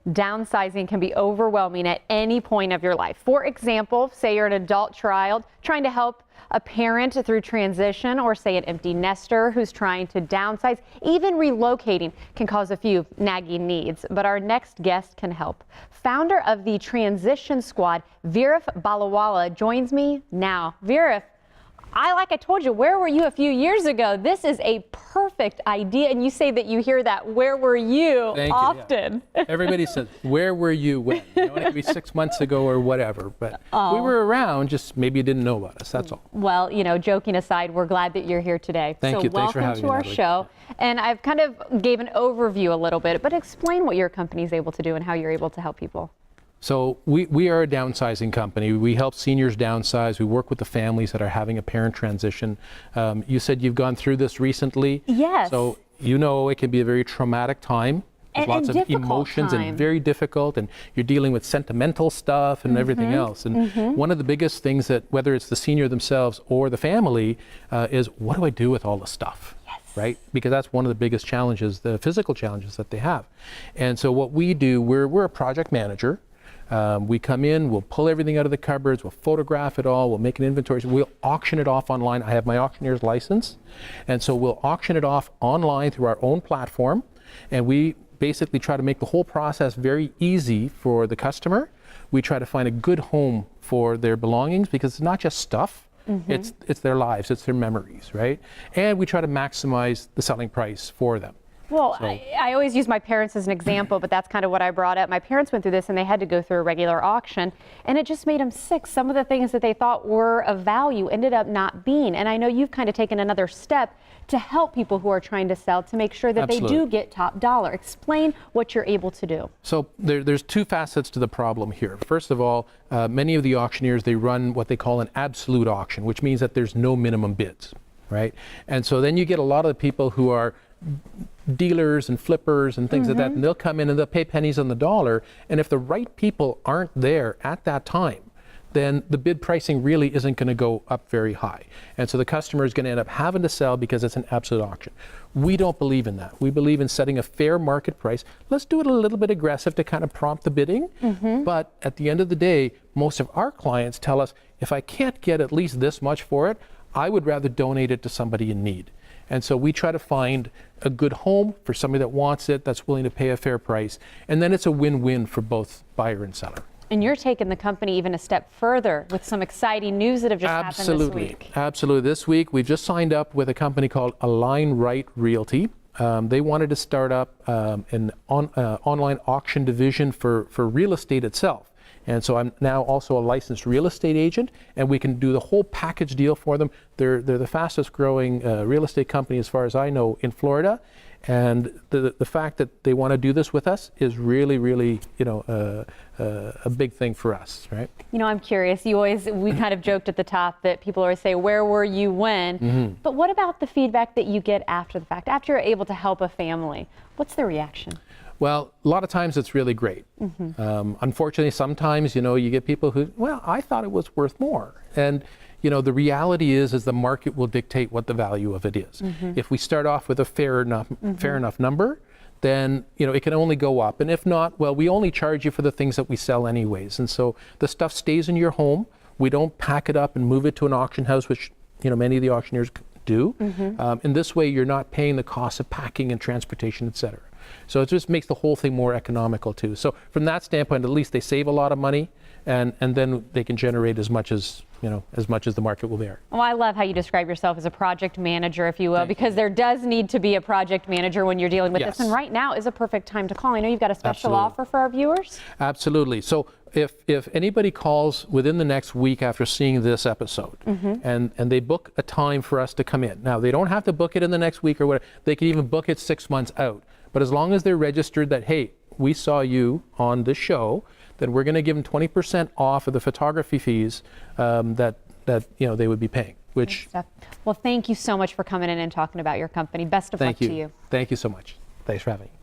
Downsizing can be overwhelming at any point of your life. For example, say you're an adult child trying to help a parent through transition, or say an empty nester who's trying to downsize. Even relocating can cause a few nagging needs, but our next guest can help. Founder of the Transition Squad, Virif Balawala, joins me now. Virif, like I told you, where were you a few years ago? This is a perfect idea, and you say that you hear that, where were you, often. Yeah. Everybody says, where were you when? It could be 6 months ago or whatever, but we were around, just maybe you didn't know about us, that's all. Well, joking aside, we're glad that you're here today. Thank you, thanks for having me. Welcome to our show, and I've kind of gave an overview a little bit, but explain what your company is able to do and how you're able to help people. So we are a downsizing company. We help seniors downsize. We work with the families that are having a parent transition. You said you've gone through this recently. Yes. So it can be a very traumatic time. There's lots of emotions and very difficult, and you're dealing with sentimental stuff and everything else. And one of the biggest things that, whether it's the senior themselves or the family, is what do I do with all the stuff? Right? Because that's one of the biggest challenges, the physical challenges that they have. And so what we do, we're a project manager. We come in, we'll pull everything out of the cupboards, we'll photograph it all, we'll make an inventory, we'll auction it off online. I have my auctioneer's license, and so we'll auction it off online through our own platform, and we basically try to make the whole process very easy for the customer. We try to find a good home for their belongings, because it's not just stuff, it's their lives, it's their memories, right? And we try to maximize the selling price for them. Well, I always use my parents as an example, but that's kind of what I brought up. My parents went through this and they had to go through a regular auction, and it just made them sick. Some of the things that they thought were of value ended up not being. And I know you've kind of taken another step to help people who are trying to sell to make sure that they do get top dollar. Explain what you're able to do. So there's two facets to the problem here. First of all, many of the auctioneers, they run what they call an absolute auction, which means that there's no minimum bids, right? And so then you get a lot of the people who are dealers and flippers and things like that, and they'll come in and they'll pay pennies on the dollar, and if the right people aren't there at that time, then the bid pricing really isn't going to go up very high, and so the customer is going to end up having to sell because it's an absolute auction. We don't believe in that. We believe in setting a fair market price. Let's do it a little bit aggressive to kind of prompt the bidding, but at the end of the day, most of our clients tell us, if I can't get at least this much for it, I would rather donate it to somebody in need. And so we try to find a good home for somebody that wants it, that's willing to pay a fair price, and then it's a win-win for both buyer and seller. And you're taking the company even a step further with some exciting news that have just happened this week. Absolutely. This week we've just signed up with a company called Align Right Realty. They wanted to start up an online auction division for real estate itself. And so I'm now also a licensed real estate agent, and we can do the whole package deal for them. They're the fastest growing real estate company, as far as I know, in Florida. And the fact that they want to do this with us is really, really, a big thing for us, right? I'm curious. We kind of joked at the top that people always say, where were you when? But what about the feedback that you get after the fact, after you're able to help a family? What's the reaction? Well, a lot of times it's really great. Unfortunately, sometimes, you get people who, well, I thought it was worth more. And, the reality is the market will dictate what the value of it is. If we start off with a fair enough number, then, it can only go up. And if not, well, we only charge you for the things that we sell anyways. And so the stuff stays in your home. We don't pack it up and move it to an auction house, which, many of the auctioneers do. In this way, you're not paying the cost of packing and transportation, et cetera. So it just makes the whole thing more economical too. So from that standpoint, at least they save a lot of money, and then they can generate as much as the market will bear. Well, I love how you describe yourself as a project manager, if you will, because there does need to be a project manager when you're dealing with this. And right now is a perfect time to call. I know you've got a special offer for our viewers. Absolutely. So if anybody calls within the next week after seeing this episode, and they book a time for us to come in. Now, they don't have to book it in the next week or whatever. They can even book it 6 months out. But as long as they're registered that, hey, we saw you on this show, then we're going to give them 20% off of the photography fees that they would be paying. Well, thank you so much for coming in and talking about your company. Best of luck to you. Thank you so much. Thanks for having me.